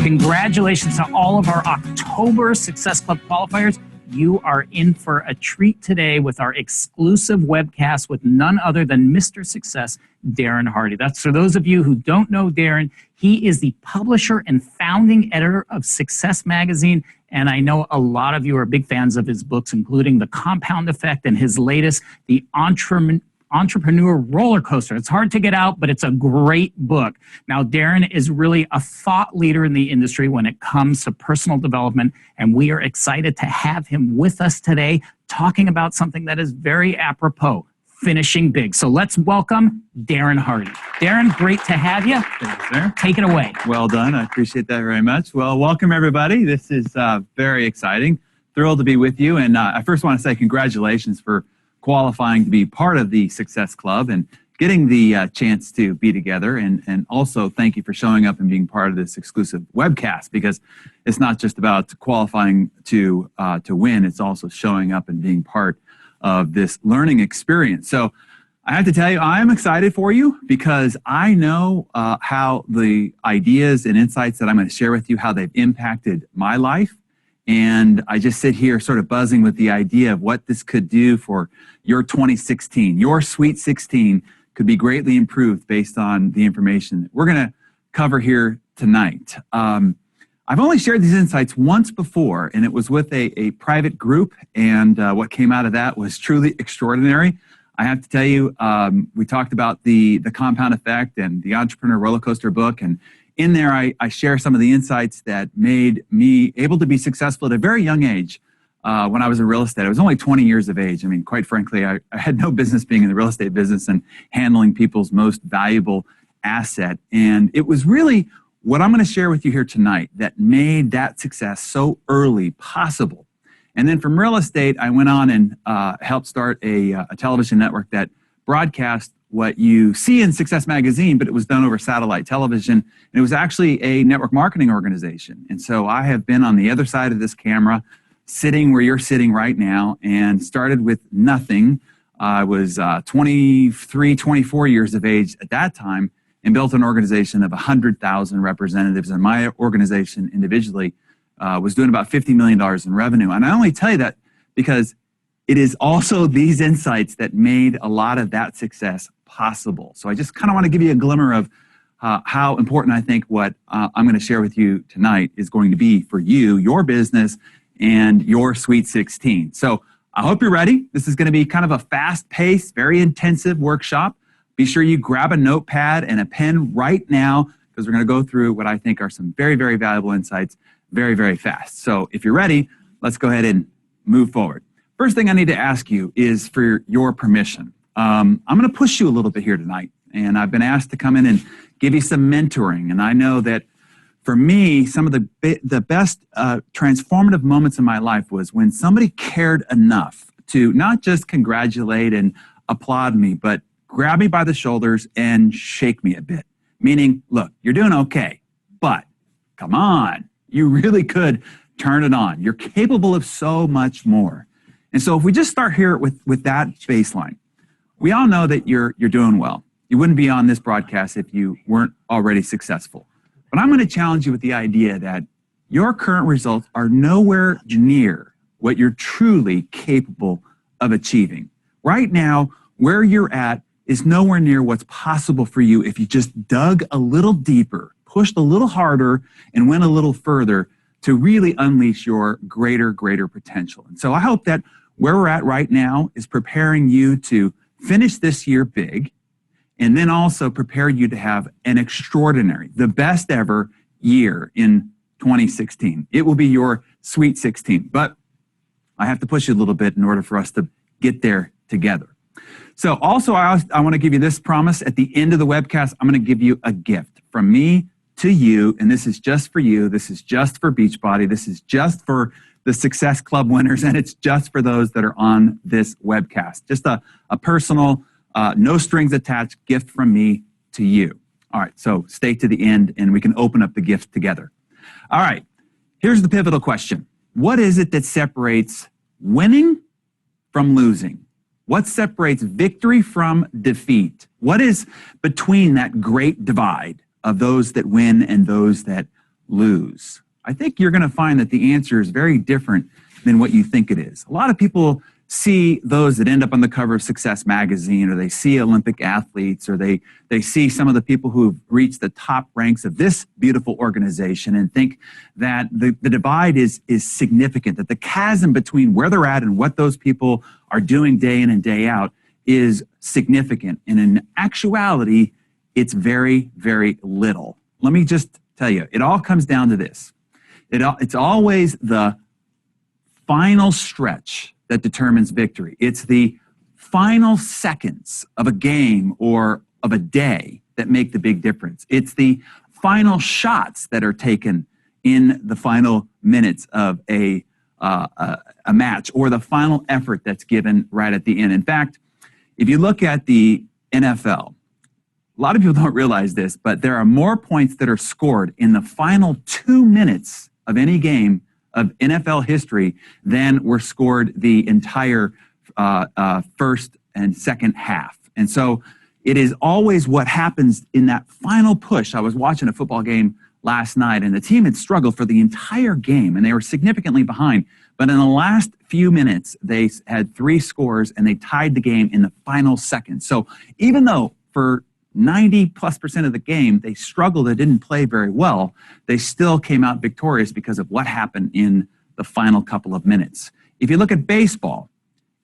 Congratulations to all of our October Success Club qualifiers. You are in for a treat today with our exclusive webcast with none other than Mr. Success, Darren Hardy. That's for those of you who don't know Darren. He is the publisher and founding editor of Success Magazine, and I know a lot of you are big fans of his books, including The Compound Effect and his latest, The Entrepreneur Roller Coaster. It's hard to get out, but it's a great book. Now, Darren is really a thought leader in the industry when it comes to personal development, and we are excited to have him with us today talking about something that is very apropos, finishing big. So let's welcome Darren Hardy. Darren, great to have you. Thank you, sir. Take it away. Well done. I appreciate that very much. Well, welcome, everybody. This is very exciting. Thrilled to be with you. And I first want to say congratulations for qualifying to be part of the Success Club and getting the chance to be together. And also thank you for showing up and being part of this exclusive webcast, because it's not just about qualifying to win. It's also showing up and being part of this learning experience. So I have to tell you, I'm excited for you because I know how the ideas and insights that I'm going to share with you, how they've impacted my life. And I just sit here sort of buzzing with the idea of what this could do for your 2016. Your Sweet 16 could be greatly improved based on the information that we're going to cover here tonight. I've only shared these insights once before, and it was with a private group, and what came out of that was truly extraordinary. I have to tell you, we talked about the Compound Effect and the Entrepreneur Roller Coaster book, and in there, I share some of the insights that made me able to be successful at a very young age when I was in real estate. I was only 20 years of age. I mean, quite frankly, I had no business being in the real estate business and handling people's most valuable asset. And it was really what I'm going to share with you here tonight that made that success so early possible. And then from real estate, I went on and helped start a television network that broadcast what you see in Success Magazine, but it was done over satellite television. And it was actually a network marketing organization. And so I have been on the other side of this camera, sitting where you're sitting right now, and started with nothing. I was 23, 24 years of age at that time and built an organization of 100,000 representatives. And my organization individually was doing about $50 million in revenue. And I only tell you that because it is also these insights that made a lot of that success possible. So I just kind of want to give you a glimmer of how important I think what I'm going to share with you tonight is going to be for you, your business, and your Sweet 16. So I hope you're ready. This is going to be kind of a fast-paced, very intensive workshop. Be sure you grab a notepad and a pen right now, because we're going to go through what I think are some very, very valuable insights very, very fast. So if you're ready, let's go ahead and move forward. First thing I need to ask you is for your permission. I'm going to push you a little bit here tonight, and I've been asked to come in and give you some mentoring. And I know that for me, some of the best transformative moments in my life was when somebody cared enough to not just congratulate and applaud me, but grab me by the shoulders and shake me a bit. Meaning, look, you're doing okay, but come on, you really could turn it on. You're capable of so much more. And so if we just start here with that baseline, we all know that you're doing well. You wouldn't be on this broadcast if you weren't already successful. But I'm going to challenge you with the idea that your current results are nowhere near what you're truly capable of achieving. Right now, where you're at is nowhere near what's possible for you if you just dug a little deeper, pushed a little harder, and went a little further to really unleash your greater potential. And so I hope that where we're at right now is preparing you to finish this year big, and then also prepare you to have an extraordinary, the best ever year in 2016. It will be your Sweet 16, but I have to push you a little bit in order for us to get there together. So also, I want to give you this promise. At the end of the webcast, I'm going to give you a gift from me to you, and this is just for you. This is just for Beachbody. This is just for the Success Club winners, and it's just for those that are on this webcast. Just a personal, no strings attached gift from me to you. All right, so stay to the end, and we can open up the gift together. All right, here's the pivotal question. What is it that separates winning from losing? What separates victory from defeat? What is between that great divide of those that win and those that lose? I think you're going to find that the answer is very different than what you think it is. A lot of people see those that end up on the cover of Success magazine, or they see Olympic athletes, or they see some of the people who've reached the top ranks of this beautiful organization and think that the divide is significant, that the chasm between where they're at and what those people are doing day in and day out is significant. And in actuality, it's very, very little. Let me just tell you, it all comes down to this. It's always the final stretch that determines victory. It's the final seconds of a game or of a day that make the big difference. It's the final shots that are taken in the final minutes of a match, or the final effort that's given right at the end. In fact, if you look at the NFL, a lot of people don't realize this, but there are more points that are scored in the final 2 minutes of any game of NFL history than were scored the entire first and second half. And so it is always what happens in that final push. I was watching a football game last night, and the team had struggled for the entire game, and they were significantly behind. But in the last few minutes, they had 3 scores, and they tied the game in the final seconds. So even though for 90+% of the game, they struggled, they didn't play very well, they still came out victorious because of what happened in the final couple of minutes. If you look at baseball,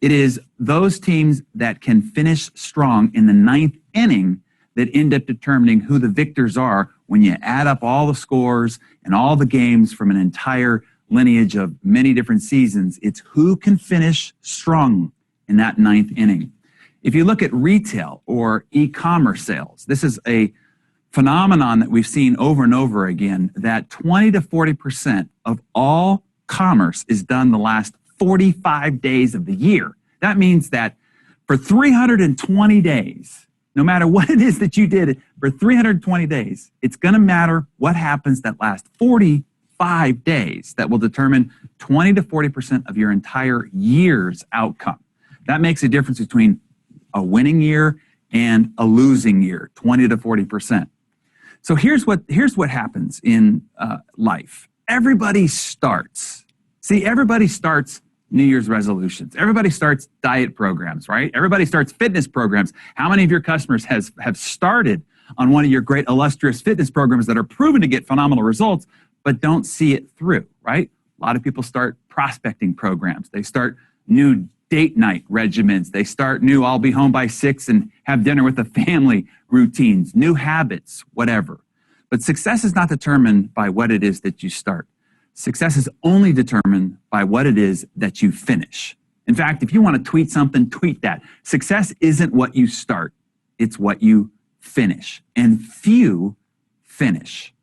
it is those teams that can finish strong in the 9th inning that end up determining who the victors are when you add up all the scores and all the games from an entire lineage of many different seasons. It's who can finish strong in that 9th inning. If you look at retail or e-commerce sales, this is a phenomenon that we've seen over and over again, that 20 to 40% of all commerce is done the last 45 days of the year. That means that for 320 days, no matter what it is that you did for 320 days, it's going to matter what happens that last 45 days that will determine 20 to 40% of your entire year's outcome. That makes a difference between a winning year and a losing year, 20 to 40%. So here's what happens in life. Everybody starts New Year's resolutions. Everybody starts diet programs, right? Everybody starts fitness programs. How many of your customers have started on one of your great illustrious fitness programs that are proven to get phenomenal results, but don't see it through, right? A lot of people start prospecting programs. They start new date night regimens. They start new I'll be home by 6 and have dinner with the family routines, new habits, whatever. But success is not determined by what it is that you start. Success is only determined by what it is that you finish. In fact, if you want to tweet something, tweet that. Success isn't what you start, it's what you finish. And few finish.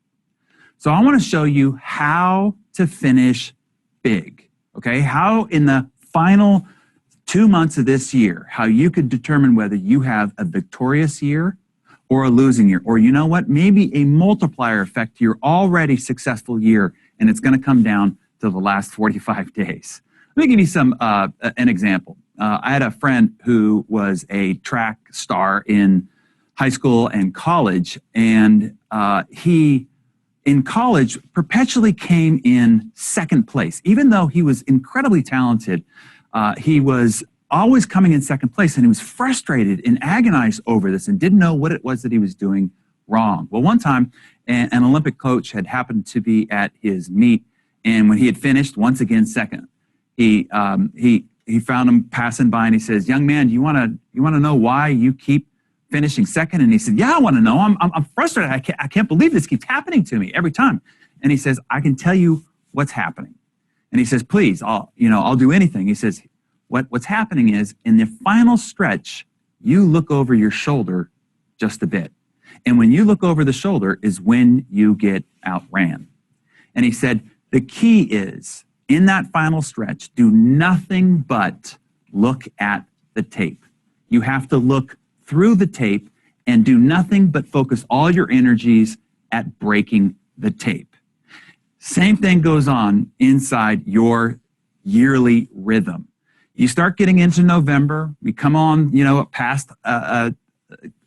So I want to show you how to finish big, okay? How in the final 2 months of this year, how you could determine whether you have a victorious year or a losing year, or you know what, maybe a multiplier effect to your already successful year, and it's going to come down to the last 45 days. Let me give you an example. I had a friend who was a track star in high school and college, and he, in college, perpetually came in second place. Even though he was incredibly talented, he was always coming in second place, and he was frustrated and agonized over this and didn't know what it was that he was doing wrong. Well, one time, an Olympic coach had happened to be at his meet, and when he had finished, once again second, he found him passing by, and he says, "Young man, you want to know why you keep finishing second?" And he said, "Yeah, I want to know. I'm frustrated. I can't believe this keeps happening to me every time." And he says, "I can tell you what's happening." And he says, "Please, I'll do anything." He says, What's happening is in the final stretch, you look over your shoulder just a bit. And when you look over the shoulder is when you get outran." And he said, the key is in that final stretch, do nothing but look at the tape. You have to look through the tape and do nothing but focus all your energies at breaking the tape. Same thing goes on inside your yearly rhythm. You start getting into November, we come on, past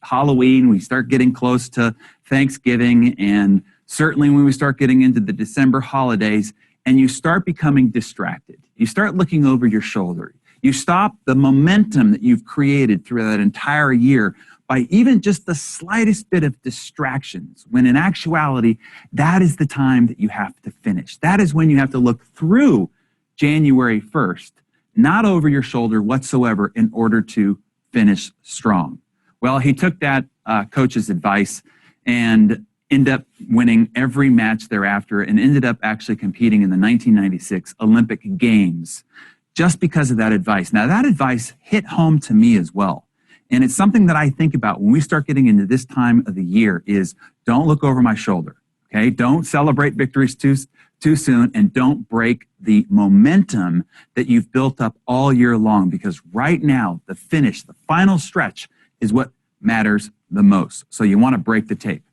Halloween, we start getting close to Thanksgiving, and certainly when we start getting into the December holidays and you start becoming distracted. You start looking over your shoulder. You stop the momentum that you've created through that entire year by even just the slightest bit of distractions, when in actuality, that is the time that you have to finish. That is when you have to look through January 1st, not over your shoulder whatsoever, in order to finish strong. Well, he took that coach's advice and ended up winning every match thereafter and ended up actually competing in the 1996 Olympic Games just because of that advice. Now, that advice hit home to me as well. And it's something that I think about when we start getting into this time of the year is don't look over my shoulder, okay? Don't celebrate victories too soon, and don't break the momentum that you've built up all year long, because right now, the finish, the final stretch is what matters the most. So you want to break the tape.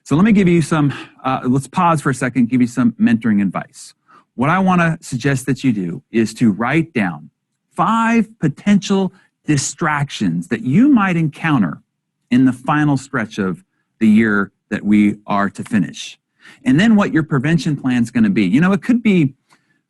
So let me give you some, let's pause for a second, give you some mentoring advice. What I want to suggest that you do is to write down 5 potential distractions that you might encounter in the final stretch of the year that we are to finish. And then what your prevention plan is going to be. You know, it could be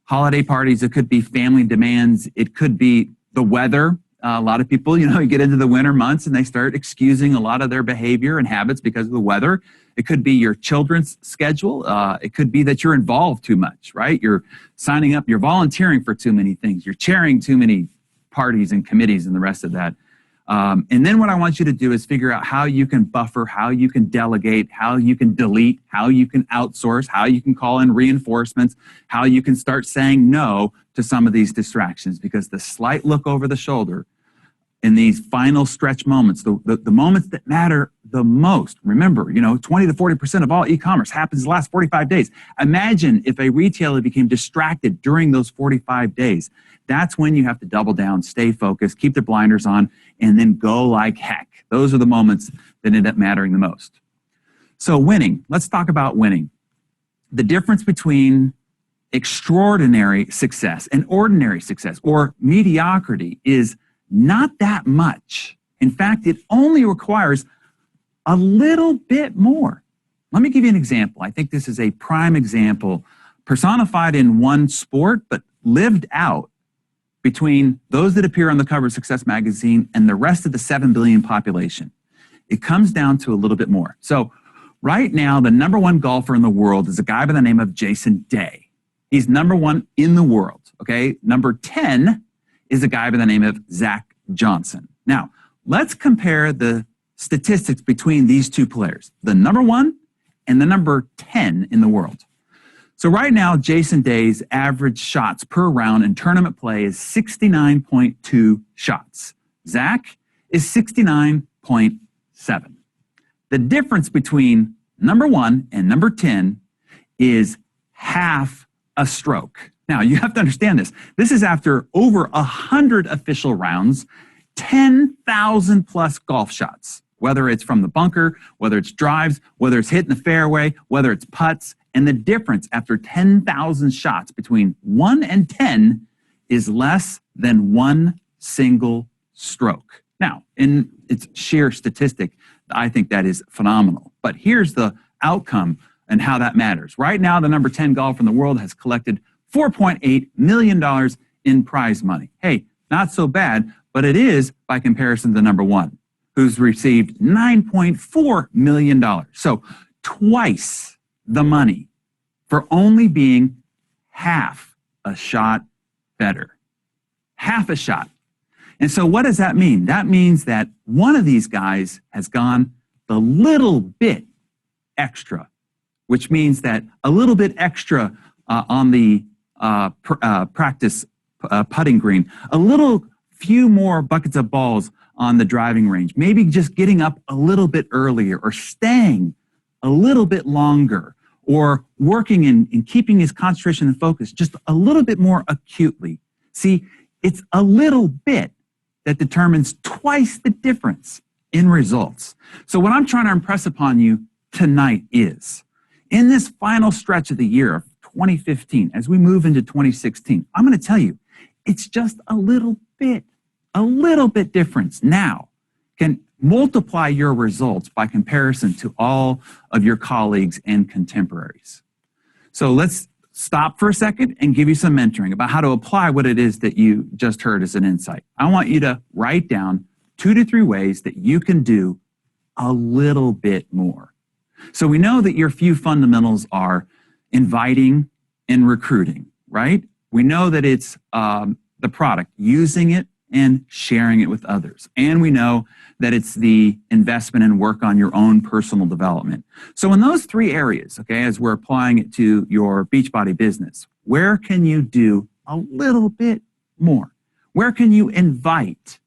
holiday parties, it could be family demands, it could be the weather. A lot of people, you get into the winter months and they start excusing a lot of their behavior and habits because of the weather. It could be your children's schedule. It could be that you're involved too much, right? You're signing up, you're volunteering for too many things, you're chairing too many parties and committees and the rest of that. And then what I want you to do is figure out how you can buffer, how you can delegate, how you can delete, how you can outsource, how you can call in reinforcements, how you can start saying no to some of these distractions, because the slight look over the shoulder in these final stretch moments, the moments that matter the most. Remember, 20 to 40% of all e-commerce happens in the last 45 days. Imagine if a retailer became distracted during those 45 days. That's when you have to double down, stay focused, keep the blinders on, and then go like heck. Those are the moments that end up mattering the most. So winning, let's talk about winning. The difference between extraordinary success and ordinary success, or mediocrity, is not that much. In fact, it only requires a little bit more. Let me give you an example. I think this is a prime example, personified in one sport, but lived out between those that appear on the cover of Success magazine and the rest of the 7 billion population. It comes down to a little bit more. So right now, the #1 golfer in the world is a guy by the name of Jason Day. He's #1 in the world, okay? Number 10 is a guy by the name of Zach Johnson. Now, let's compare the statistics between these two players, the #1 and the number 10 in the world. So right now, Jason Day's average shots per round in tournament play is 69.2 shots. Zach is 69.7. The difference between #1 and number 10 is half a stroke. Now, you have to understand this. This is after over 100 official rounds, 10,000 plus golf shots, whether it's from the bunker, whether it's drives, whether it's hitting the fairway, whether it's putts. And the difference after 10,000 shots between 1 and 10 is less than 1 single stroke. Now, in its sheer statistic, I think that is phenomenal. But here's the outcome and how that matters. Right now, the number 10 golfer in the world has collected $4.8 million in prize money. Hey, not so bad, but it is by comparison to the #1, who's received $9.4 million. So twice the money for only being half a shot better. Half a shot. And so what does that mean? That means that one of these guys has gone the little bit extra, which means that a little bit extra on the practice putting green, a little few more buckets of balls on the driving range, maybe just getting up a little bit earlier or staying a little bit longer, or working and keeping his concentration and focus just a little bit more acutely. See, it's a little bit that determines twice the difference in results. So what I'm trying to impress upon you tonight is, in this final stretch of the year of 2015, as we move into 2016, I'm going to tell you, it's just a little bit difference now can multiply your results by comparison to all of your colleagues and contemporaries. So let's stop for a second and give you some mentoring about how to apply what it is that you just heard as an insight. I want you to write down 2 to 3 ways that you can do a little bit more. So we know that your few fundamentals are inviting and recruiting, right? We know that it's the product, using it and sharing it with others. And we know that it's the investment and work on your own personal development. So in those 3 areas, okay, as we're applying it to your Beachbody business, where can you do a little bit more? Where can you invite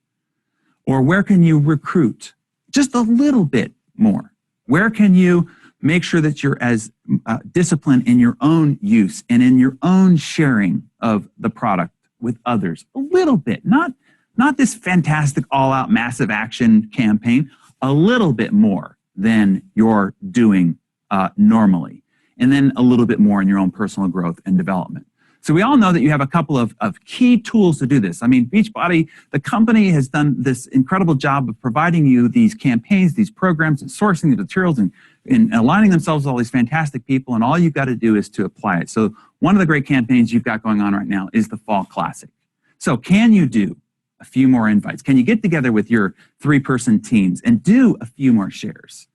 or where can you recruit just a little bit more? Where can you make sure that you're as disciplined in your own use and in your own sharing of the product with others? A little bit, not this fantastic all-out massive action campaign, a little bit more than you're doing normally, and then a little bit more in your own personal growth and development. So we all know that you have a couple of key tools to do this. I mean, Beachbody, the company, has done this incredible job of providing you these campaigns, these programs, and sourcing the materials and aligning themselves with all these fantastic people, and all you've got to do is to apply it. So one of the great campaigns you've got going on right now is the Fall Classic. So can you do a few more invites? Can you get together with your 3-person teams and do a few more shares?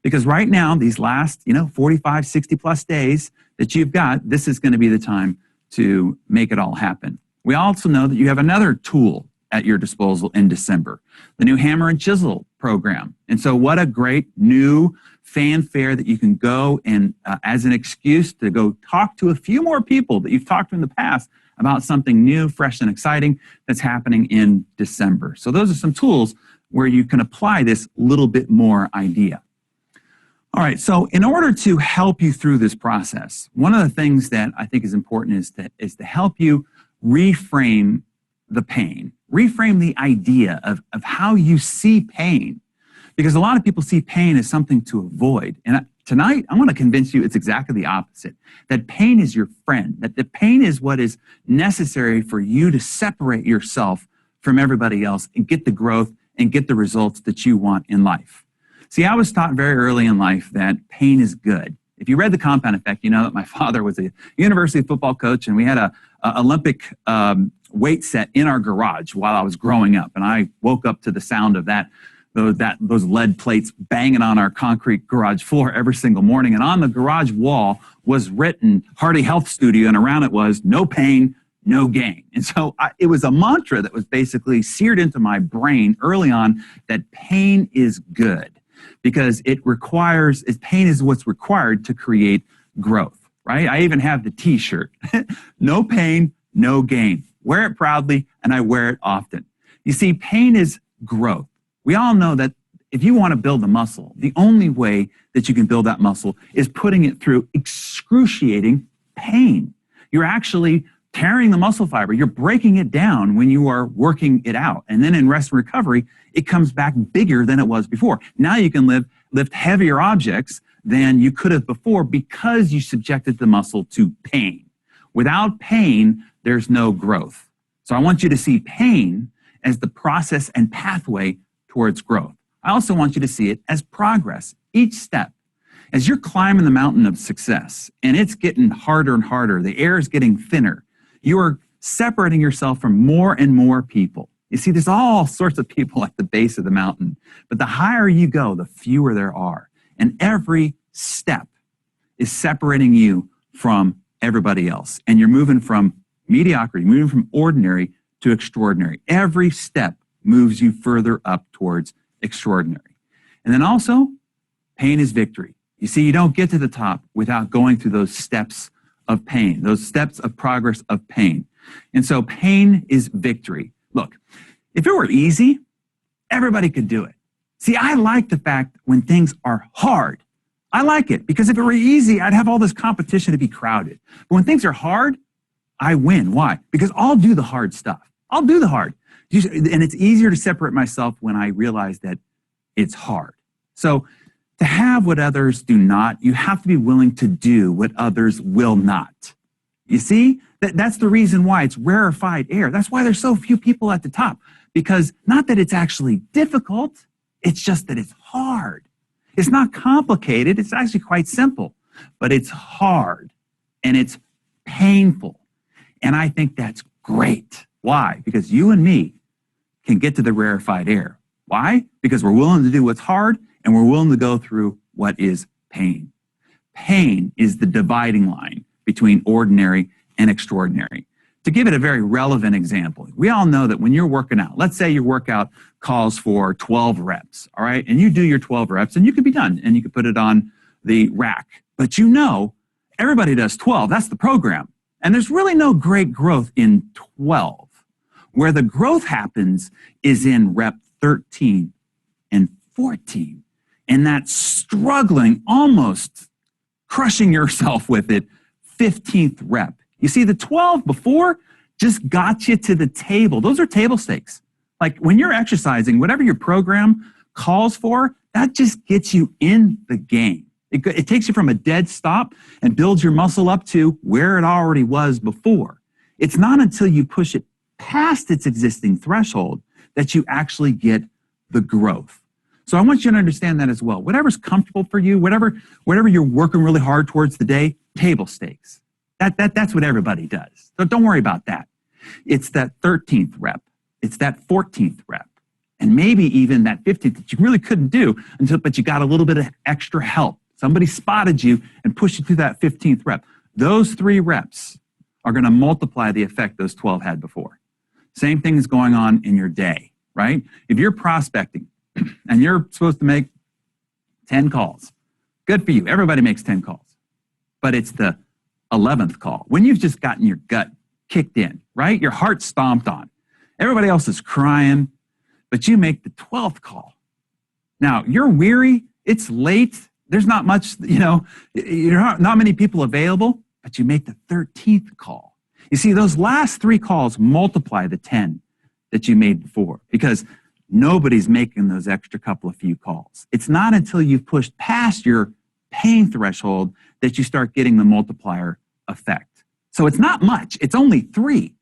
Because right now, these last 45, 60 plus days that you've got, this is going to be the time to make it all happen. We also know that you have another tool at your disposal in December, the new Hammer and Chisel program. And so what a great new fanfare that you can go and as an excuse to go talk to a few more people that you've talked to in the past about something new, fresh, and exciting that's happening in December. So those are some tools where you can apply this little bit more idea. All right, so in order to help you through this process, one of the things that I think is important is to help you reframe the pain, reframe the idea of how you see pain. Because a lot of people see pain as something to avoid. And tonight, I want to convince you it's exactly the opposite, that pain is your friend, that the pain is what is necessary for you to separate yourself from everybody else and get the growth and get the results that you want in life. See, I was taught very early in life that pain is good. If you read The Compound Effect, you know that my father was a university football coach, and we had a Olympic weight set in our garage while I was growing up. And I woke up to the sound of those lead plates banging on our concrete garage floor every single morning. And on the garage wall was written Hardy Health Studio, and around it was no pain, no gain. And so it was a mantra that was basically seared into my brain early on, that pain is good, because pain is what's required to create growth, right? I even have the t-shirt, no pain, no gain. Wear it proudly, and I wear it often. You see, pain is growth. We all know that if you want to build a muscle, the only way that you can build that muscle is putting it through excruciating pain. You're actually tearing the muscle fiber. You're breaking it down when you are working it out. And then in rest and recovery, it comes back bigger than it was before. Now you can lift heavier objects than you could have before because you subjected the muscle to pain. Without pain, there's no growth. So I want you to see pain as the process and pathway towards growth. I also want you to see it as progress, each step. As you're climbing the mountain of success and it's getting harder and harder, the air is getting thinner, you are separating yourself from more and more people. You see, there's all sorts of people at the base of the mountain, but the higher you go, the fewer there are. And every step is separating you from everybody else. And you're moving from mediocrity, moving from ordinary to extraordinary. Every step moves you further up towards extraordinary. And then also, pain is victory. You see, you don't get to the top without going through those steps of pain, those steps of progress of pain. And so pain is victory. Look, if it were easy, everybody could do it. See, I like the fact when things are hard. I like it because if it were easy, I'd have all this competition to be crowded. But when things are hard, I win. Why? Because I'll do the hard stuff. I'll do the hard. And it's easier to separate myself when I realize that it's hard. So to have what others do not, you have to be willing to do what others will not. You see, that's the reason why it's rarefied air. That's why there's so few people at the top, because not that it's actually difficult, It's just that it's hard. It's not complicated. It's actually quite simple, but it's hard and it's painful. And I think that's great. Why? Because you and me can get to the rarefied air. Why? Because we're willing to do what's hard and we're willing to go through what is pain. Pain is the dividing line between ordinary and extraordinary. To give it a very relevant example, we all know that when you're working out, let's say your workout calls for 12 reps, all right? And you do your 12 reps and you could be done and you could put it on the rack. But you know, everybody does 12. That's the program. And there's really no great growth in 12. Where the growth happens is in rep 13 and 14. And that struggling, almost crushing yourself with it, 15th rep. You see, the 12 before just got you to the table. Those are table stakes. Like when you're exercising, whatever your program calls for, that just gets you in the game. It takes you from a dead stop and builds your muscle up to where it already was before. It's not until you push it past its existing threshold that you actually get the growth. So I want you to understand that as well. Whatever's comfortable for you, whatever you're working really hard towards the day, table stakes. That's what everybody does. So don't worry about that. It's that 13th rep. It's that 14th rep. And maybe even that 15th that you really couldn't do but you got a little bit of extra help. Somebody spotted you and pushed you through that 15th rep. Those 3 reps are going to multiply the effect those 12 had before. Same thing is going on in your day, right? If you're prospecting and you're supposed to make 10 calls, good for you. Everybody makes 10 calls. But it's the 11th call, when you've just gotten your gut kicked in, right? Your heart stomped on. Everybody else is crying, but you make the 12th call. Now, you're weary. It's late. There's not much, not many people available, but you make the 13th call. You see, those last 3 calls multiply the 10 that you made before because nobody's making those extra couple of few calls. It's not until you've pushed past your pain threshold that you start getting the multiplier effect. So it's not much. It's only 3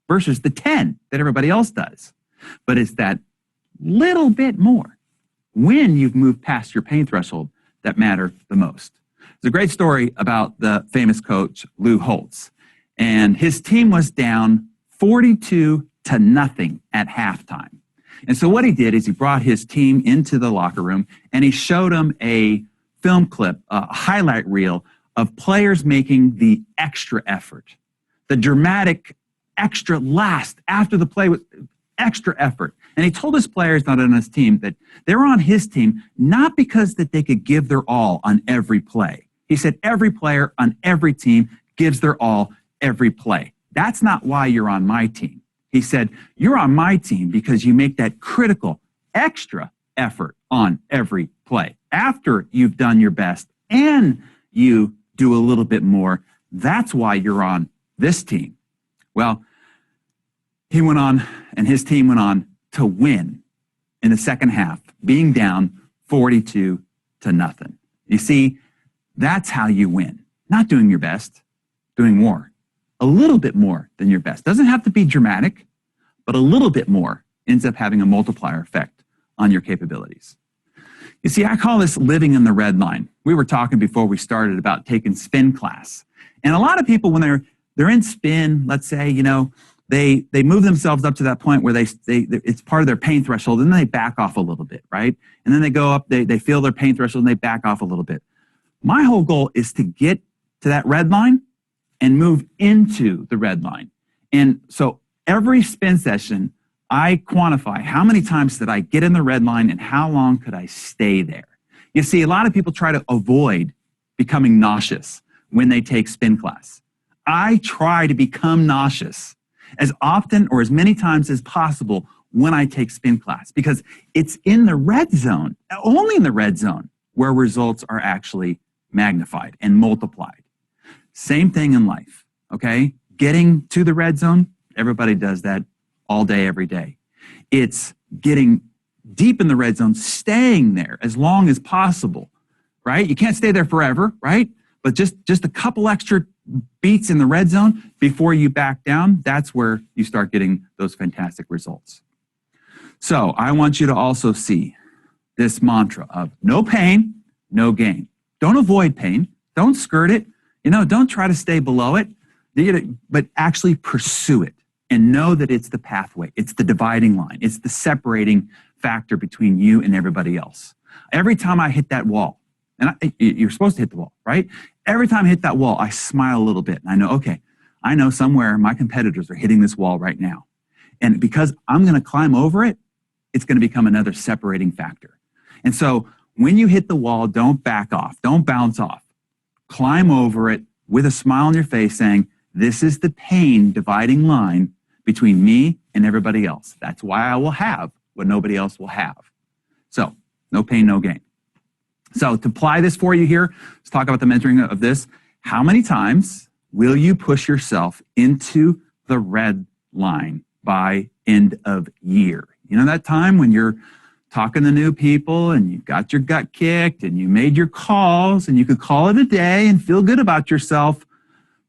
versus the 10 that everybody else does. But it's that little bit more when you've moved past your pain threshold that matter the most. There's a great story about the famous coach, Lou Holtz. And his team was down 42-0 at halftime. And so what he did is he brought his team into the locker room and he showed them a film clip, a highlight reel of players making the extra effort, the dramatic extra last after the play with extra effort. And he told his players, not on his team, that they were on his team not because that they could give their all on every play. He said every player on every team gives their all every play. That's not why you're on my team. He said, you're on my team because you make that critical extra effort on every play. After you've done your best and you do a little bit more, that's why you're on this team. Well, he went on and his team went on to win in the second half, being down 42-0. You see, that's how you win. Not doing your best, doing more. A little bit more than your best. Doesn't have to be dramatic, but a little bit more ends up having a multiplier effect on your capabilities. You see, I call this living in the red line. We were talking before we started about taking spin class. And a lot of people, when they're in spin, let's say, they move themselves up to that point where it's part of their pain threshold, and then they back off a little bit, right? And then they go up, they feel their pain threshold, and they back off a little bit. My whole goal is to get to that red line and move into the red line. And so every spin session, I quantify how many times did I get in the red line and how long could I stay there. You see, a lot of people try to avoid becoming nauseous when they take spin class. I try to become nauseous as often or as many times as possible when I take spin class because it's in the red zone, only in the red zone, where results are actually magnified and multiplied. Same thing in life, okay? Getting to the red zone, everybody does that all day, every day. It's getting deep in the red zone, staying there as long as possible, right? You can't stay there forever, right? But just a couple extra beats in the red zone before you back down, that's where you start getting those fantastic results. So I want you to also see this mantra of no pain, no gain. Don't avoid pain. Don't skirt it. Don't try to stay below it, but actually pursue it and know that it's the pathway. It's the dividing line. It's the separating factor between you and everybody else. Every time I hit that wall, and you're supposed to hit the wall, right? Every time I hit that wall, I smile a little bit and I know, okay, I know somewhere my competitors are hitting this wall right now. And because I'm going to climb over it, it's going to become another separating factor. And so when you hit the wall, don't back off. Don't bounce off. Climb over it with a smile on your face saying, this is the pain dividing line between me and everybody else. That's why I will have what nobody else will have. So no pain, no gain. So to apply this for you here, let's talk about the measuring of this. How many times will you push yourself into the red line by end of year? That time when you're talking to new people and you got your gut kicked and you made your calls and you could call it a day and feel good about yourself,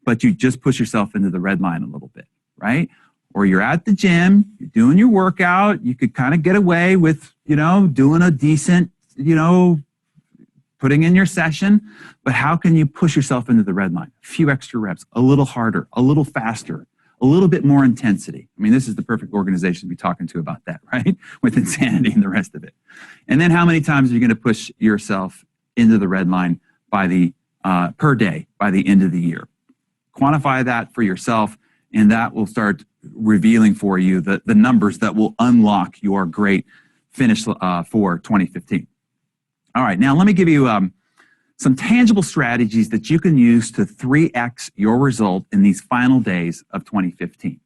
but you just push yourself into the red line a little bit, right? Or you're at the gym, you're doing your workout, you could kind of get away with, doing a decent, putting in your session, but how can you push yourself into the red line? A few extra reps, a little harder, a little faster, a little bit more intensity. I mean, this is the perfect organization to be talking to about that, right? With insanity and the rest of it. And then how many times are you going to push yourself into the red line by the per day by the end of the year? Quantify that for yourself, and that will start revealing for you the numbers that will unlock your great finish for 2015. All right, now let me give you some tangible strategies that you can use to 3x your result in these final days of 2015.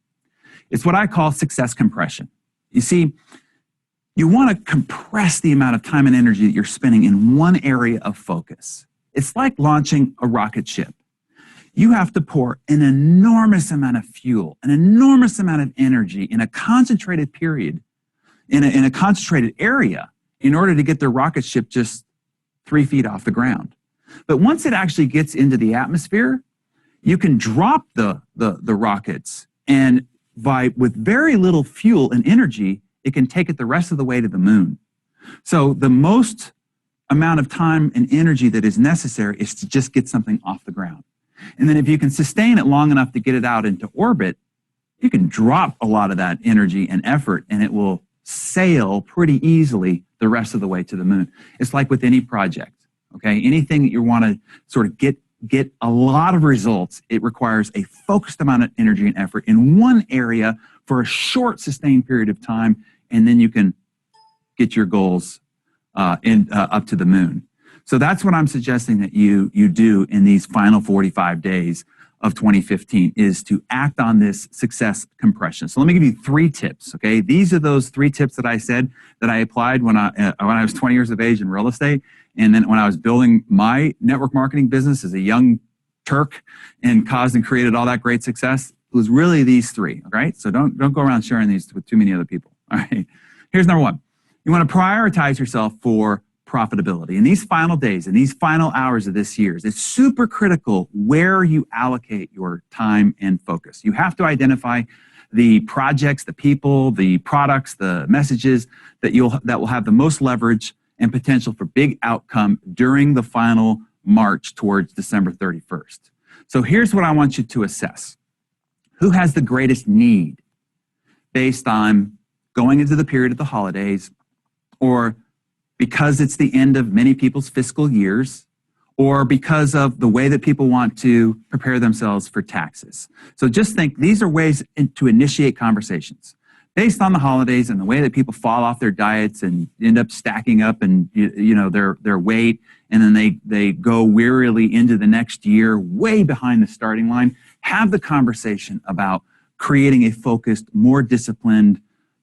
It's what I call success compression. You see, you want to compress the amount of time and energy that you're spending in one area of focus. It's like launching a rocket ship. You have to pour an enormous amount of fuel, an enormous amount of energy in a concentrated period, in a concentrated area, in order to get the rocket ship just 3 feet off the ground. But once it actually gets into the atmosphere, you can drop the rockets, and with very little fuel and energy, it can take it the rest of the way to the moon. So the most amount of time and energy that is necessary is to just get something off the ground. And then if you can sustain it long enough to get it out into orbit, you can drop a lot of that energy and effort, and it will sail pretty easily the rest of the way to the moon. It's like with any project, okay? Anything that you want to sort of get a lot of results, it requires a focused amount of energy and effort in one area for a short sustained period of time, and then you can get your goals up to the moon. So that's what I'm suggesting that you do in these final 45 days of 2015, is to act on this success compression. So let me give you 3 tips, okay? These are those 3 tips that I said that I applied when I was 20 years of age in real estate, and then when I was building my network marketing business as a young Turk and caused and created all that great success. It was really these 3, all right? So don't go around sharing these with too many other people, all right? Here's number 1. You want to prioritize yourself for profitability. In these final days, in these final hours of this year, it's super critical where you allocate your time and focus. You have to identify the projects, the people, the products, the messages that will have the most leverage and potential for big outcome during the final march towards December 31st. So here's what I want you to assess. Who has the greatest need based on going into the period of the holidays, or because it's the end of many people's fiscal years, or because of the way that people want to prepare themselves for taxes. So just think, these are ways to initiate conversations. Based on the holidays and the way that people fall off their diets and end up stacking up and their weight, and then they go wearily into the next year way behind the starting line, have the conversation about creating a focused, more disciplined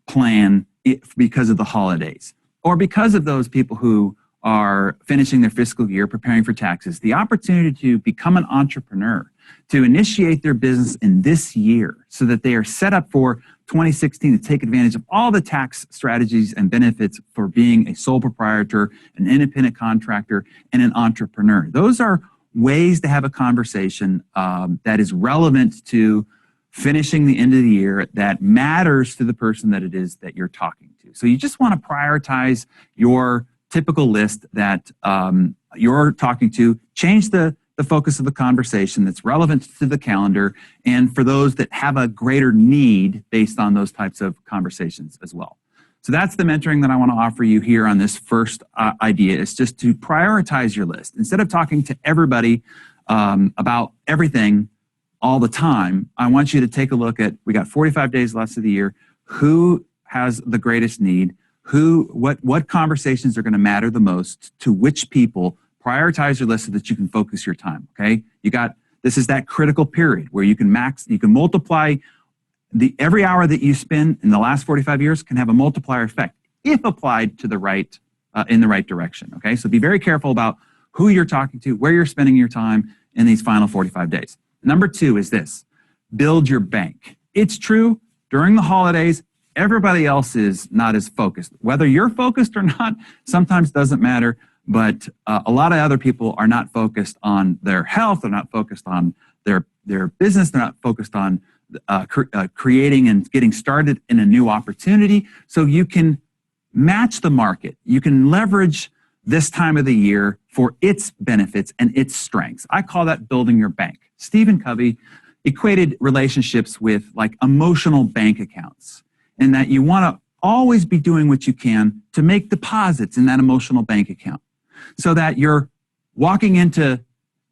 plan because of the holidays. Or because of those people who are finishing their fiscal year, preparing for taxes, the opportunity to become an entrepreneur, to initiate their business in this year so that they are set up for 2016 to take advantage of all the tax strategies and benefits for being a sole proprietor, an independent contractor, and an entrepreneur. Those are ways to have a conversation that is relevant to finishing the end of the year, that matters to the person that it is that you're talking to. So you just want to prioritize your typical list that you're talking to. Change the focus of the conversation that's relevant to the calendar and for those that have a greater need based on those types of conversations as well. So that's the mentoring that I want to offer you here on this first idea, is just to prioritize your list. Instead of talking to everybody about everything all the time, I want you to take a look at, we got 45 days left of the year, who has the greatest need, what conversations are going to matter the most to which people. Prioritize your list so that you can focus your time, okay? This is that critical period where you can multiply every hour that you spend in the last 45 years can have a multiplier effect if applied to in the right direction, okay? So be very careful about who you're talking to, where you're spending your time in these final 45 days. Number 2 is this: build your bank. It's true, during the holidays, everybody else is not as focused. Whether you're focused or not sometimes doesn't matter, but a lot of other people are not focused on their health, they're not focused on their business, they're not focused on creating and getting started in a new opportunity. So you can match the market. You can leverage this time of the year for its benefits and its strengths. I call that building your bank. Stephen Covey equated relationships with like emotional bank accounts, in that you want to always be doing what you can to make deposits in that emotional bank account, so that you're walking into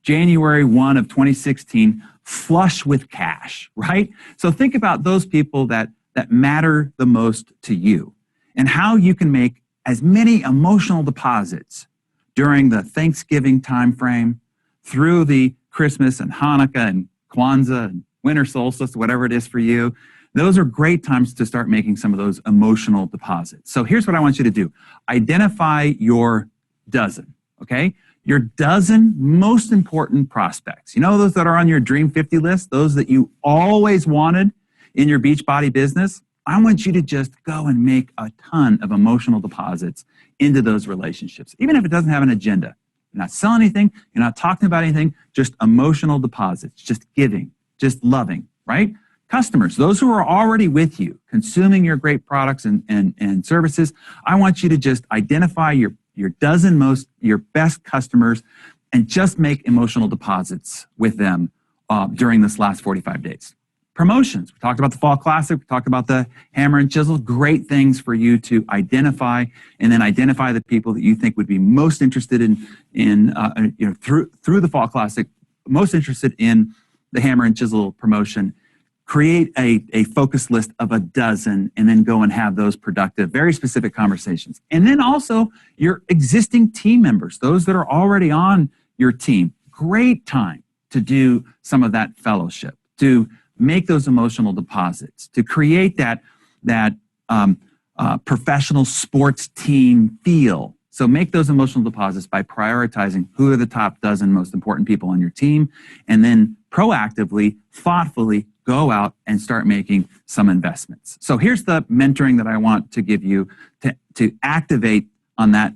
January 1 of 2016 flush with cash, right? So think about those people that matter the most to you and how you can make as many emotional deposits during the Thanksgiving time frame, through the Christmas and Hanukkah and Kwanzaa and winter solstice, whatever it is for you. Those are great times to start making some of those emotional deposits. So here's what I want you to do. Identify your dozen, okay? Your dozen most important prospects. You know those that are on your Dream 50 list, those that you always wanted in your Beachbody business? I want you to just go and make a ton of emotional deposits into those relationships, even if it doesn't have an agenda. You're not selling anything, you're not talking about anything, just emotional deposits, just giving, just loving, right? Customers, those who are already with you, consuming your great products and services, I want you to just identify your your best customers and just make emotional deposits with them during this last 45 days. Promotions, we talked about the Fall Classic, we talked about the Hammer and Chisel, great things for you to identify, and then identify the people that you think would be most interested through the Fall Classic, most interested in the Hammer and Chisel promotion. Create a focus list of a dozen and then go and have those productive, very specific conversations. And then also your existing team members, those that are already on your team, great time to do some of that fellowship, to make those emotional deposits, to create that professional sports team feel. So make those emotional deposits by prioritizing who are the top dozen most important people on your team, and then proactively, thoughtfully go out and start making some investments. So here's the mentoring that I want to give you to activate on that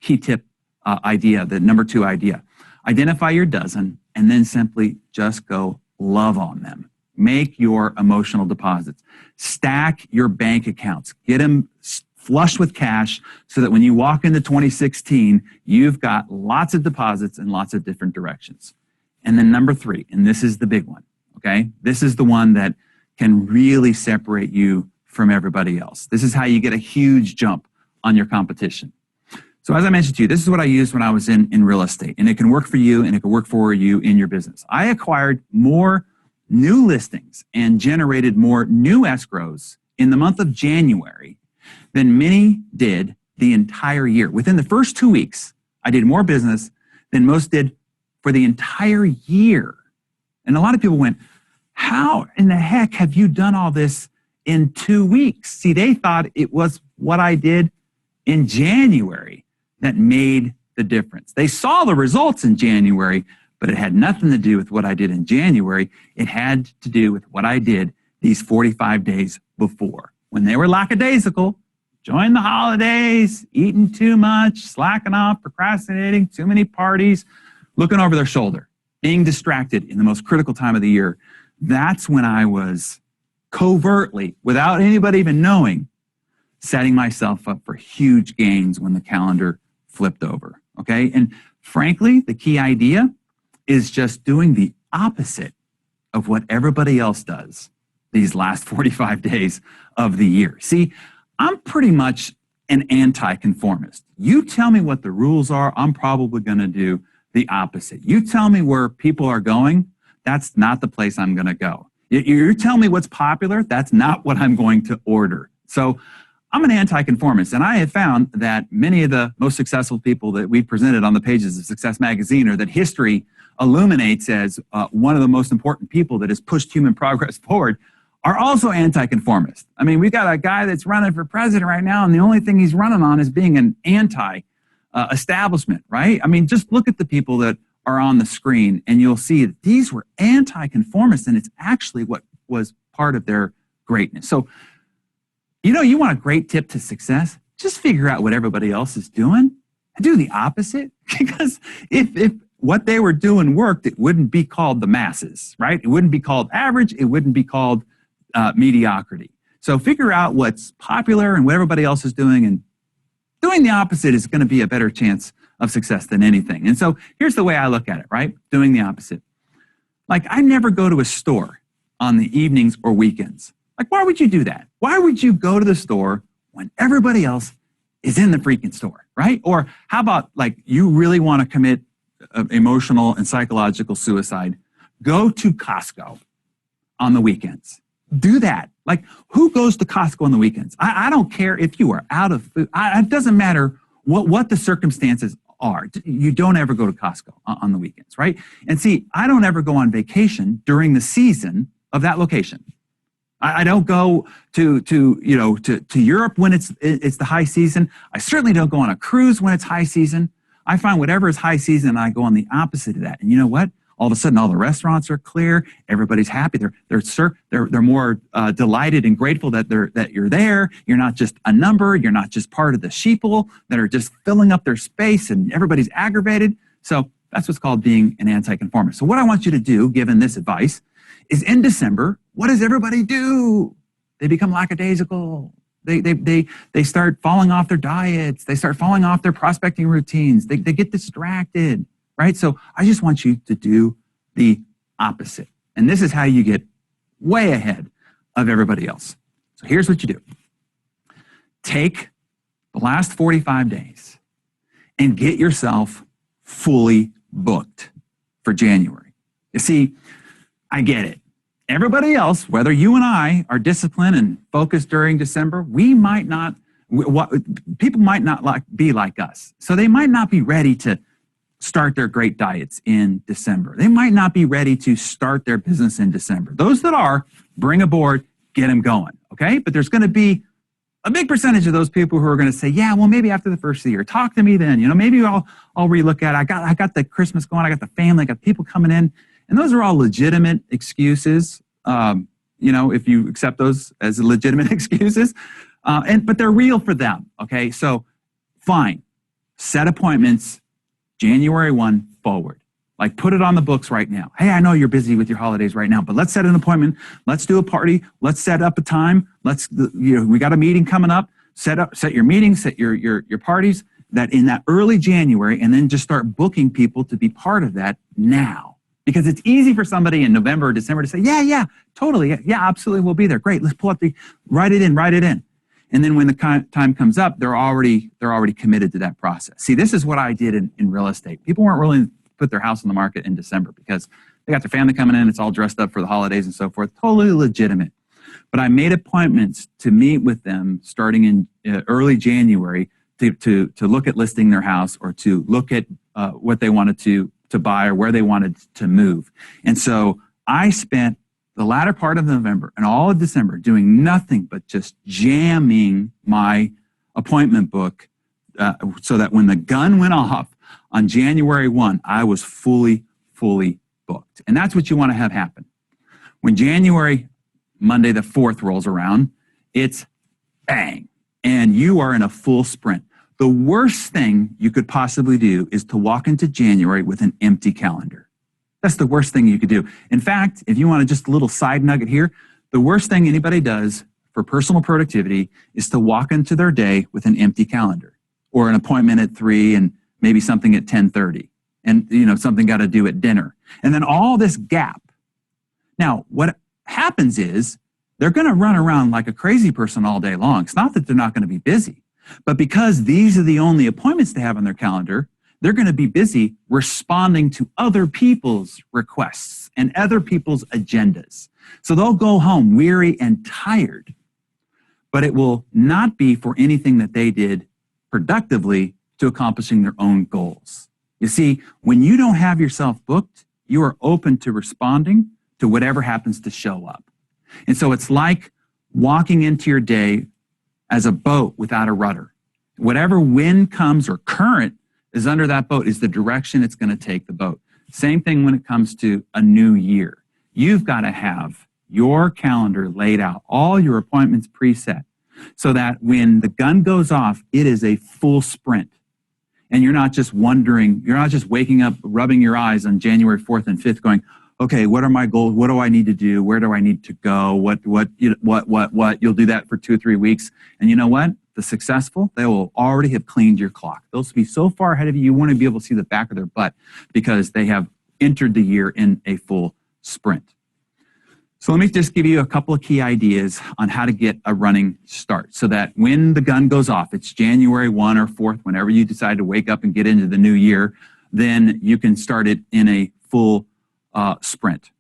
key tip idea, the number 2 idea. Identify your dozen and then simply just go love on them. Make your emotional deposits. Stack your bank accounts. Get them flush with cash so that when you walk into 2016, you've got lots of deposits in lots of different directions. And then number 3, and this is the big one, okay? This is the one that can really separate you from everybody else. This is how you get a huge jump on your competition. So as I mentioned to you, this is what I used when I was in real estate, and it can work for you and it can work for you in your business. I acquired more new listings and generated more new escrows in the month of January than many did the entire year. Within the first 2 weeks, I did more business than most did for the entire year. And a lot of people went, how in the heck have you done all this in 2 weeks? See, they thought it was what I did in January that made the difference. They saw the results in January, but it had nothing to do with what I did in January. It had to do with what I did these 45 days before. When they were lackadaisical, enjoying the holidays, eating too much, slacking off, procrastinating, too many parties, looking over their shoulder, being distracted in the most critical time of the year, that's when I was covertly, without anybody even knowing, setting myself up for huge gains when the calendar flipped over, okay? And frankly, the key idea is just doing the opposite of what everybody else does these last 45 days of the year. See, I'm pretty much an anti-conformist. You tell me what the rules are, I'm probably going to do the opposite. You tell me where people are going, that's not the place I'm going to go. You tell me what's popular, that's not what I'm going to order. So I'm an anti-conformist, and I have found that many of the most successful people that we've presented on the pages of Success Magazine, or that history illuminates as one of the most important people that has pushed human progress forward, are also anti-conformist. I mean, we've got a guy that's running for president right now, and the only thing he's running on is being an anti-establishment, right? I mean, just look at the people that are on the screen, and you'll see that these were anti-conformists, and it's actually what was part of their greatness. So, you want a great tip to success? Just figure out what everybody else is doing and do the opposite. Because if what they were doing worked, it wouldn't be called the masses, right? It wouldn't be called average. It wouldn't be called mediocrity. So figure out what's popular and what everybody else is doing, and doing the opposite is going to be a better chance of success than anything. And so here's the way I look at it, right? Doing the opposite. Like, I never go to a store on the evenings or weekends. Like, why would you do that? Why would you go to the store when everybody else is in the freaking store, right? Or how about, like, you really want to commit emotional and psychological suicide? Go to Costco on the weekends. Do that. Like, who goes to Costco on the weekends? I don't care if you are out of food. It doesn't matter what the circumstances are. You don't ever go to Costco on the weekends, right? And see, I don't ever go on vacation during the season of that location. I don't go to Europe when it's the high season. I certainly don't go on a cruise when it's high season. I find whatever is high season, and I go on the opposite of that. And you know what? All of a sudden, all the restaurants are clear. Everybody's happy. They're more delighted and grateful that you're there. You're not just a number. You're not just part of the sheeple that are just filling up their space, and everybody's aggravated. So that's what's called being an anti-conformist. So what I want you to do, given this advice, is in December, what does everybody do? They become lackadaisical. They start falling off their diets. They start falling off their prospecting routines. They get distracted, right? So I just want you to do the opposite. And this is how you get way ahead of everybody else. So here's what you do. Take the last 45 days and get yourself fully booked for January. You see, I get it. Everybody else, whether you and I are disciplined and focused during December, people might not be like us. So they might not be ready to start their great diets in December. They might not be ready to start their business in December. Those that are, bring aboard, get them going, okay? But there's going to be a big percentage of those people who are going to say, yeah, well, maybe after the first of the year, talk to me then. Maybe I'll relook at it. I got the Christmas going. I got the family. I got people coming in. And those are all legitimate excuses, if you accept those as legitimate excuses. But they're real for them, okay? So fine, set appointments January 1 forward. Like, put it on the books right now. Hey, I know you're busy with your holidays right now, but let's set an appointment. Let's do a party. Let's set up a time. We got a meeting coming up. Set your meetings, set your parties that in that early January, and then just start booking people to be part of that now. Because it's easy for somebody in November or December to say, yeah, totally. Yeah, absolutely. We'll be there. Great. Let's pull up write it in. And then when the time comes up, they're already committed to that process. See, this is what I did in real estate. People weren't willing to put their house on the market in December because they got their family coming in. It's all dressed up for the holidays and so forth. Totally legitimate. But I made appointments to meet with them starting in early January to look at listing their house, or to look at what they wanted to buy or where they wanted to move. And so I spent the latter part of November and all of December doing nothing but just jamming my appointment book so that when the gun went off on January 1, I was fully booked. And that's what you want to have happen. When January, Monday the 4th rolls around, it's bang, and you are in a full sprint. The worst thing you could possibly do is to walk into January with an empty calendar. That's the worst thing you could do. In fact, if you want just a little side nugget here, the worst thing anybody does for personal productivity is to walk into their day with an empty calendar or an appointment at 3 and maybe something at 10:30 and something got to do at dinner. And then all this gap. Now, what happens is they're going to run around like a crazy person all day long. It's not that they're not going to be busy, but because these are the only appointments they have on their calendar, they're going to be busy responding to other people's requests and other people's agendas. So they'll go home weary and tired, but it will not be for anything that they did productively to accomplishing their own goals. You see, when you don't have yourself booked, you are open to responding to whatever happens to show up. And so it's like walking into your day as a boat without a rudder. Whatever wind comes or current is under that boat is the direction it's going to take the boat. Same thing when it comes to a new year. You've got to have your calendar laid out, all your appointments preset, so that when the gun goes off, it is a full sprint. And you're not just wondering, you're not just waking up, rubbing your eyes on January 4th and 5th going, okay, what are my goals? What do I need to do? Where do I need to go? What? You'll do that for 2 or 3 weeks. And you know what? The successful, they will already have cleaned your clock. They'll be so far ahead of you, you want to be able to see the back of their butt because they have entered the year in a full sprint. So let me just give you a couple of key ideas on how to get a running start so that when the gun goes off, it's January 1 or 4th, whenever you decide to wake up and get into the new year, then you can start it in a full sprint.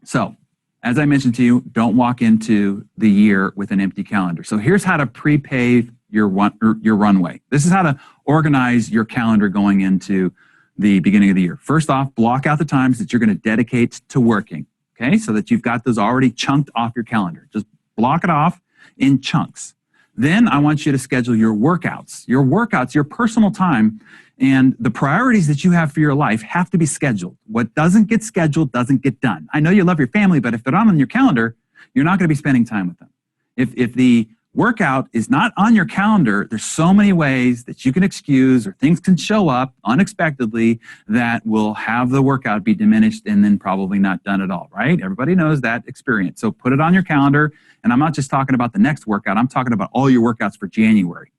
So, as I mentioned to you, don't walk into the year with an empty calendar. So here's how to prepave your runway. This is how to organize your calendar going into the beginning of the year. First off, block out the times that you're going to dedicate to working, okay? So that you've got those already chunked off your calendar. Just block it off in chunks. Then I want you to schedule your workouts, your personal time, and the priorities that you have for your life have to be scheduled. What doesn't get scheduled doesn't get done. I know you love your family, but if they're not on your calendar, you're not going to be spending time with them. If the workout is not on your calendar, there's so many ways that you can excuse or things can show up unexpectedly that will have the workout be diminished and then probably not done at all, right? Everybody knows that experience. So put it on your calendar. And I'm not just talking about the next workout. I'm talking about all your workouts for January.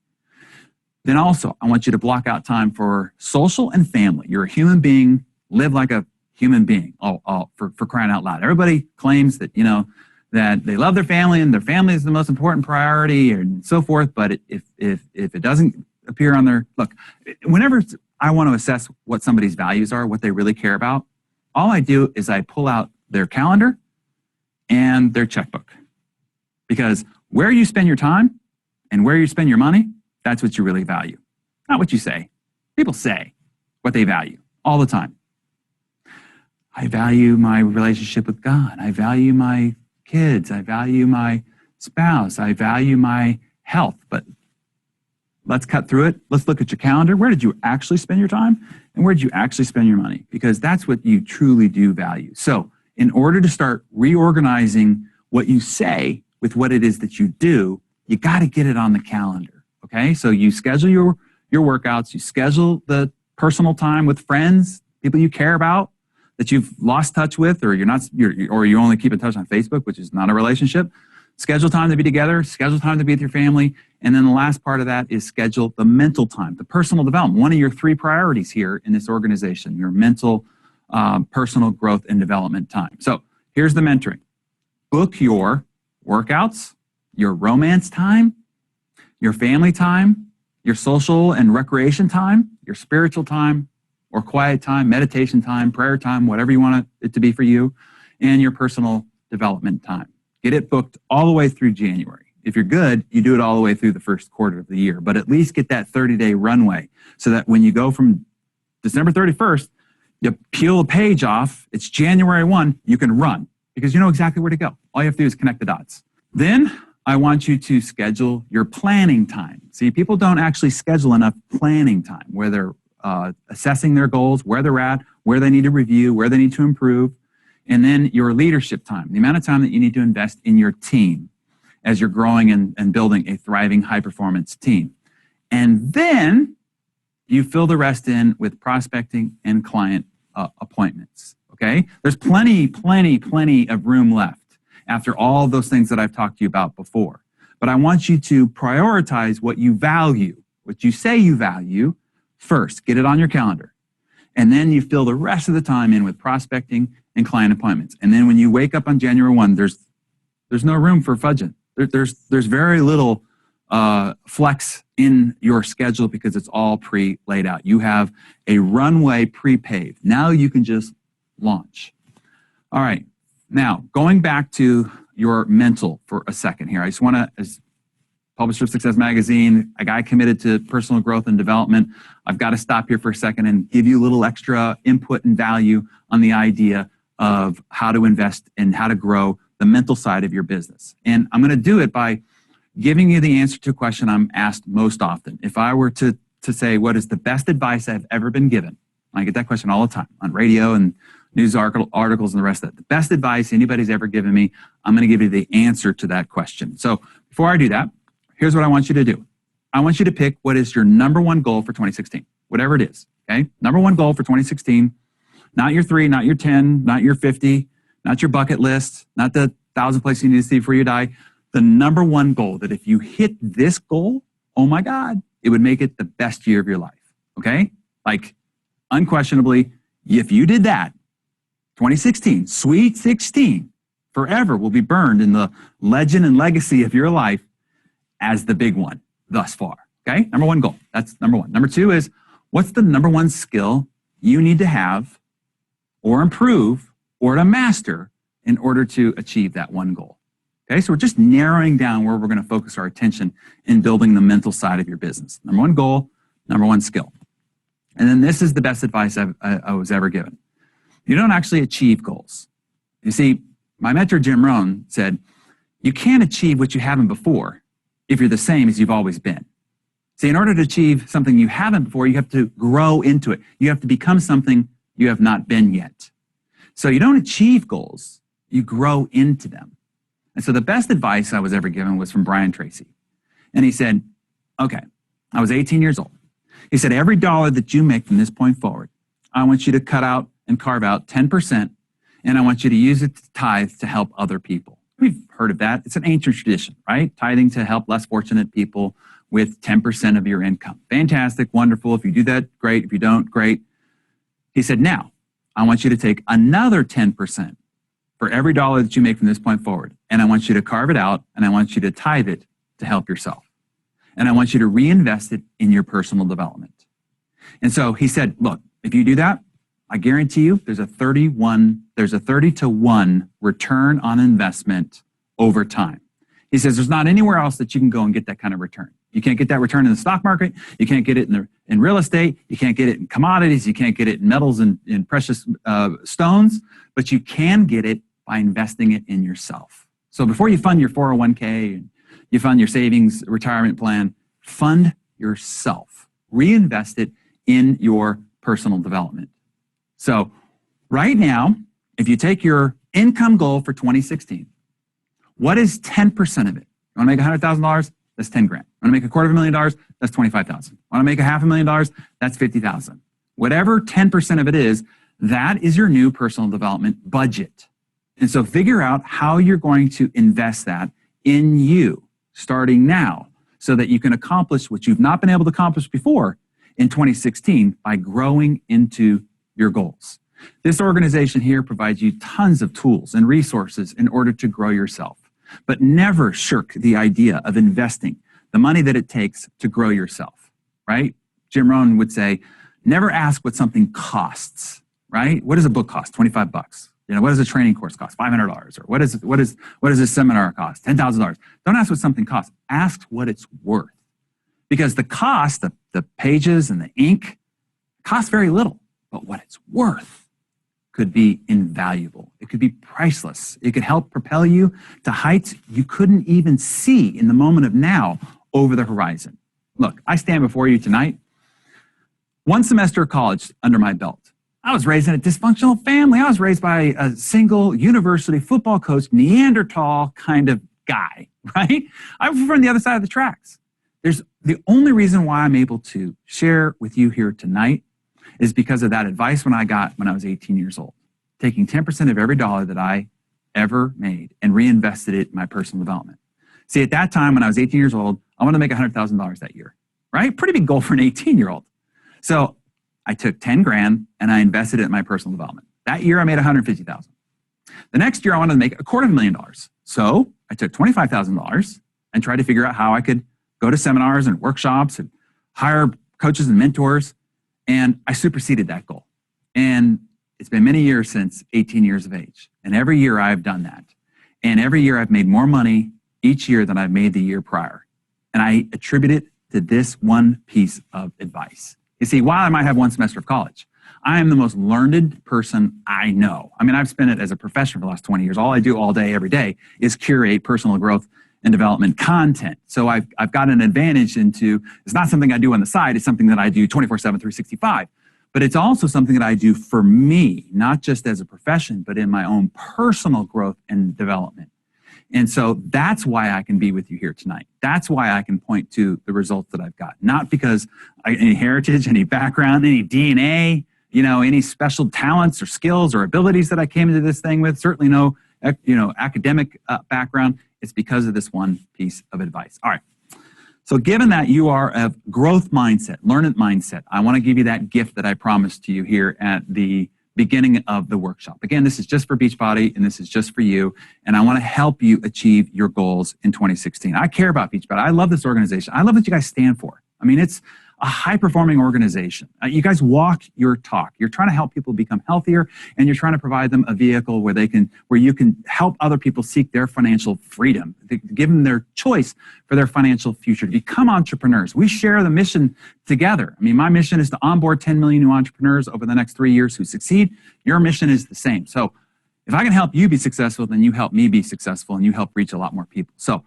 Then also, I want you to block out time for social and family. You're a human being. Live like a human being, for crying out loud. Everybody claims that, that they love their family and their family is the most important priority and so forth. But if it doesn't appear on their, look, whenever I want to assess what somebody's values are, what they really care about, all I do is I pull out their calendar and their checkbook. Because where you spend your time and where you spend your money, that's what you really value. Not what you say. People say what they value all the time. I value my relationship with God. I value my kids. I value my spouse. I value my health. But let's cut through it. Let's look at your calendar. Where did you actually spend your time? And where did you actually spend your money? Because that's what you truly do value. So in order to start reorganizing what you say with what it is that you do, you got to get it on the calendar. Okay, so you schedule your workouts, you schedule the personal time with friends, people you care about that you've lost touch with, or you only keep in touch on Facebook, which is not a relationship. Schedule time to be together, schedule time to be with your family, and then the last part of that is schedule the mental time, the personal development. One of your 3 priorities here in this organization, your mental, personal growth and development time. So here's the mentoring. Book your workouts, your romance time, your family time, your social and recreation time, your spiritual time or quiet time, meditation time, prayer time, whatever you want it to be for you, and your personal development time. Get it booked all the way through January. If you're good, you do it all the way through the first quarter of the year, but at least get that 30-day runway so that when you go from December 31st, you peel a page off, it's January 1, you can run because you know exactly where to go. All you have to do is connect the dots. Then I want you to schedule your planning time. See, people don't actually schedule enough planning time where they're assessing their goals, where they're at, where they need to review, where they need to improve, and then your leadership time, the amount of time that you need to invest in your team as you're growing and building a thriving high-performance team. And then you fill the rest in with prospecting and client appointments, okay? There's plenty of room left. after all those things that I've talked to you about before. But I want you to prioritize what you value, what you say you value first. Get it on your calendar. And then you fill the rest of the time in with prospecting and client appointments. And then when you wake up on January 1, there's no room for fudging. There's very little flex in your schedule because it's all pre-laid out. You have a runway pre-paved. Now you can just launch. All right. Now, going back to your mental for a second here, I just want to, as publisher of Success Magazine, a guy committed to personal growth and development, I've got to stop here for a second and give you a little extra input and value on the idea of how to invest and how to grow the mental side of your business. And I'm going to do it by giving you the answer to a question I'm asked most often. If I were to say, what is the best advice I've ever been given? I get that question all the time on radio and news articles and the rest of that. The best advice anybody's ever given me, I'm going to give you the answer to that question. So before I do that, here's what I want you to do. I want you to pick what is your number one goal for 2016, whatever it is, okay? Number one goal for 2016, not your 3, not your 10, not your 50, not your bucket list, not the 1,000 places you need to see before you die. The number one goal that if you hit this goal, oh my God, it would make it the best year of your life, okay? Like unquestionably, if you did that, 2016, Sweet 16, forever will be burned in the legend and legacy of your life as the big one thus far, okay? Number one goal, that's number one. Number two is, what's the number one skill you need to have or improve or to master in order to achieve that one goal? Okay, so we're just narrowing down where we're going to focus our attention in building the mental side of your business. Number one goal, number one skill. And then this is the best advice I was ever given. You don't actually achieve goals. You see, my mentor, Jim Rohn, said, you can't achieve what you haven't before if you're the same as you've always been. See, in order to achieve something you haven't before, you have to grow into it. You have to become something you have not been yet. So you don't achieve goals, you grow into them. And so the best advice I was ever given was from Brian Tracy. And he said, okay, I was 18 years old. He said, every dollar that you make from this point forward, I want you to cut out and carve out 10%, and I want you to use it to tithe to help other people. We've heard of that. It's an ancient tradition, right? Tithing to help less fortunate people with 10% of your income. Fantastic, wonderful. If you do that, great. If you don't, great. He said, now, I want you to take another 10% for every dollar that you make from this point forward, and I want you to carve it out, and I want you to tithe it to help yourself. And I want you to reinvest it in your personal development. And so he said, look, if you do that, I guarantee you there's a 30 to 1 return on investment over time. He says there's not anywhere else that you can go and get that kind of return. You can't get that return in the stock market. You can't get it in real estate. You can't get it in commodities. You can't get it in metals and in precious stones, but you can get it by investing it in yourself. So before you fund your 401k and you fund your savings retirement plan, fund yourself. Reinvest it in your personal development. So right now, if you take your income goal for 2016, what is 10% of it? You want to make $100,000? That's 10 grand. You want to make $250,000? That's 25,000. Want to make $500,000? That's 50,000. Whatever 10% of it is, that is your new personal development budget. And so figure out how you're going to invest that in you starting now so that you can accomplish what you've not been able to accomplish before in 2016 by growing into your goals. This organization here provides you tons of tools and resources in order to grow yourself, but never shirk the idea of investing the money that it takes to grow yourself, right? Jim Rohn would say, never ask what something costs, right? What does a book cost? 25 bucks. You know, what does a training course cost? $500. Or what does a seminar cost? $10,000. Don't ask what something costs. Ask what it's worth. Because the cost, the pages and the ink, costs very little. But what it's worth could be invaluable. It could be priceless. It could help propel you to heights you couldn't even see in the moment of now over the horizon. Look, I stand before you tonight. 1 semester of college under my belt. I was raised in a dysfunctional family. I was raised by a single university football coach, Neanderthal kind of guy, right? I'm from the other side of the tracks. The only reason why I'm able to share with you here tonight is because of that advice I got when I was 18 years old. Taking 10% of every dollar that I ever made and reinvested it in my personal development. See, at that time, when I was 18 years old, I wanted to make $100,000 that year, right? Pretty big goal for an 18-year-old. So I took 10 grand and I invested it in my personal development. That year, I made $150,000. The next year, I wanted to make $250,000. So I took $25,000 and tried to figure out how I could go to seminars and workshops and hire coaches and mentors. And I superseded that goal. And it's been many years since 18 years of age. And every year I've done that. And every year I've made more money each year than I've made the year prior. And I attribute it to this one piece of advice. You see, while I might have one semester of college, I am the most learned person I know. I mean, I've spent it as a profession for the last 20 years. All I do all day, every day is curate personal growth and development content. So I've got an advantage into, it's not something I do on the side, it's something that I do 24/7, 365. But it's also something that I do for me, not just as a profession, but in my own personal growth and development. And so that's why I can be with you here tonight. That's why I can point to the results that I've got. Not because any heritage, any background, any DNA, any special talents or skills or abilities that I came into this thing with, certainly no, academic background. It's because of this one piece of advice. All right. So given that you are of growth mindset, learn it mindset, I want to give you that gift that I promised to you here at the beginning of the workshop. Again, this is just for Beachbody and this is just for you. And I want to help you achieve your goals in 2016. I care about Beachbody. I love this organization. I love what you guys stand for. I mean, it's a high-performing organization. You guys walk your talk. You're trying to help people become healthier, and you're trying to provide them a vehicle where you can help other people seek their financial freedom, give them their choice for their financial future, to become entrepreneurs. We share the mission together. I mean, my mission is to onboard 10 million new entrepreneurs over the next 3 years who succeed. Your mission is the same. So if I can help you be successful, then you help me be successful, and you help reach a lot more people. So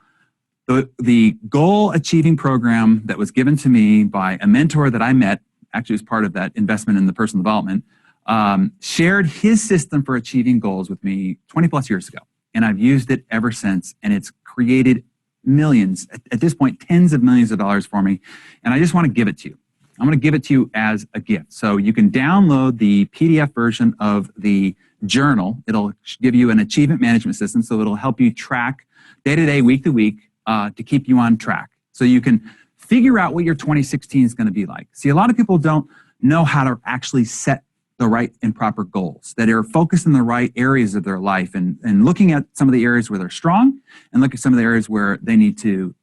the goal achieving program that was given to me by a mentor that I met, actually was part of that investment in the personal development, shared his system for achieving goals with me 20 plus years ago. And I've used it ever since, and it's created millions, at this point, tens of millions of dollars for me. And I just want to give it to you. I'm going to give it to you as a gift. So you can download the PDF version of the journal. It'll give you an achievement management system, so it'll help you track day to day, week to week, to keep you on track. So you can figure out what your 2016 is going to be like. See, a lot of people don't know how to actually set the right and proper goals, that are focused in the right areas of their life, and looking at some of the areas where they're strong and look at some of the areas where they need to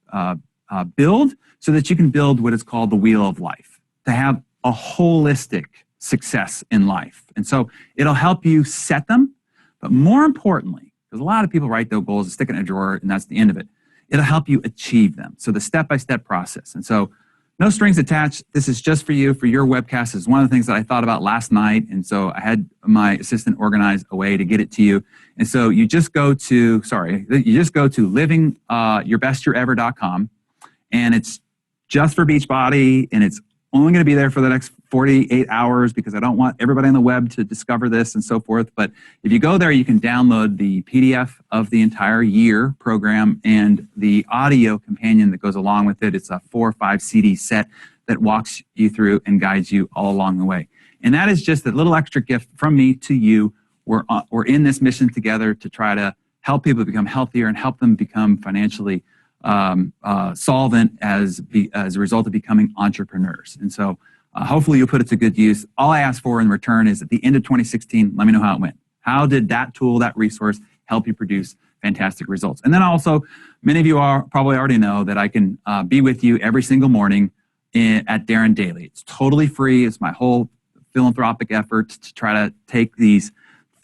build, so that you can build what is called the wheel of life, to have a holistic success in life. And so it'll help you set them, but more importantly, because a lot of people write their goals and stick it in a drawer and that's the end of it, it'll help you achieve them. So the step-by-step process. And so no strings attached. This is just for you, for your webcast. Is one of the things that I thought about last night. And so I had my assistant organize a way to get it to you. And so you just go to livingyourbestyearever.com, and it's just for Beachbody, and it's only going to be there for the next 48 hours because I don't want everybody on the web to discover this and so forth. But if you go there, you can download the PDF of the entire year program and the audio companion that goes along with it. It's a 4 or 5 CD set that walks you through and guides you all along the way. And that is just a little extra gift from me to you. We're in this mission together to try to help people become healthier and help them become financially solvent as a result of becoming entrepreneurs. And so hopefully you'll put it to good use. All I ask for in return is at the end of 2016, let me know how it went. How did that tool, that resource, help you produce fantastic results? And then also, many of you probably already know that I can be with you every single morning at Darren Daily. It's totally free. It's my whole philanthropic effort to try to take these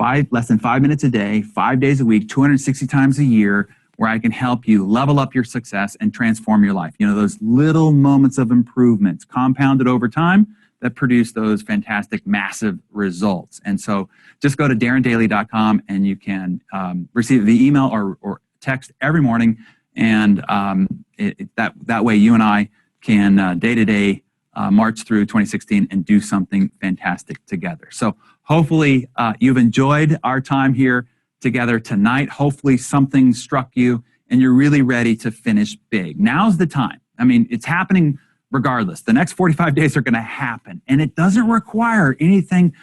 less than 5 minutes a day, 5 days a week, 260 times a year, where I can help you level up your success and transform your life. You know, those little moments of improvements compounded over time that produce those fantastic, massive results. And so just go to darrendaily.com and you can receive the email or text every morning. And that way you and I can day-to-day march through 2016 and do something fantastic together. So hopefully you've enjoyed our time here together tonight. Hopefully something struck you and you're really ready to finish big. Now's the time. I mean, it's happening regardless. The next 45 days are going to happen, and it doesn't require anything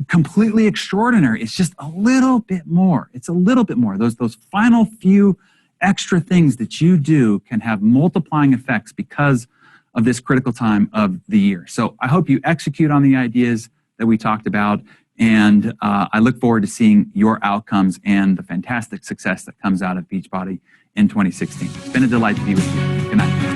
completely extraordinary. It's just a little bit more. It's a little bit more. Those final few extra things that you do can have multiplying effects because of this critical time of the year. So I hope you execute on the ideas that we talked about, and I look forward to seeing your outcomes and the fantastic success that comes out of Beachbody in 2016. It's been a delight to be with you. Good night.